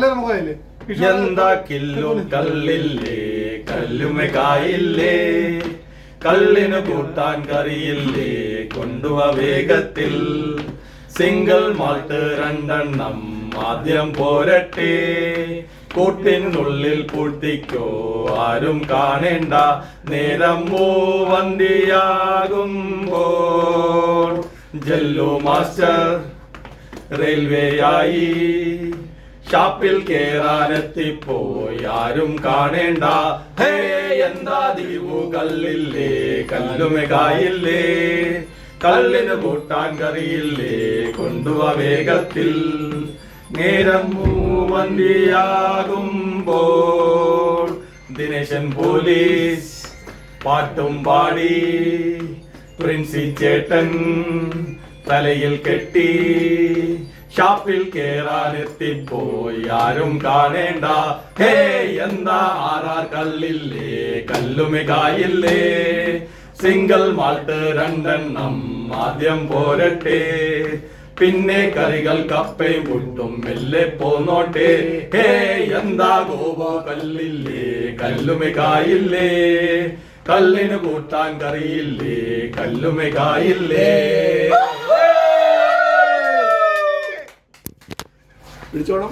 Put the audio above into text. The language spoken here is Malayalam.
എന്താ കില്ലും കല്ലില്ലേ കല്ലുമെ കായില്ലേ കല്ലിന് കൂട്ടാൻ കറിയില്ലേ കൊണ്ടുവ വേഗത്തിൽ സിംഗിൾ മാൾട്ട് രണ്ടെണ്ണം ആദ്യം പോരട്ടെ കൂട്ടിനുള്ളിൽ പൂഴ്ത്തിക്കോ ആരും കാണേണ്ട നേരം മൂവന്തിയാകുമ്പോൾ ജെല്ലോ മാസ്റ്റർ റെയിൽവേയായി ഷാപ്പിൽ കേറാനെത്തിപ്പോയി ആരും കാണേണ്ട ഹേ എന്താ ദീപു കല്ലില്ലേ കല്ലുമെ കായില്ലേ കല്ലിന് കൂട്ടാൻ കറിയില്ലേ കൊണ്ടുവ വേഗത്തിൽ നേരം മൂവന്തിയാകുമ്പോൾ ദിനേശൻ പോലീസ് പാട്ടും പാടി പ്രിൻസി ചേട്ടൻ തലയിൽ കെട്ടി ഷാപ്പിൽ കേറാനെത്തിപ്പോയി ആരും കാണേണ്ട ഹേ എന്താ ആറാർ കല്ലില്ലേ കല്ലുമെ കായില്ലേ സിംഗിൾ മാൾട്ട് രണ്ടെണ്ണം ആദ്യം പോരട്ടെ പിന്നെ കറികൾ കപ്പയും പുട്ടും മെല്ലെ പോന്നോട്ടെ ഹേ എന്താ ഗോവോ കല്ലില്ലേ കല്ലുമെ കായില്ലേ കല്ലിന് കൂട്ടാൻ കറിയില്ലേ കല്ലുമെ കായില്ലേ പിടിച്ചോണം.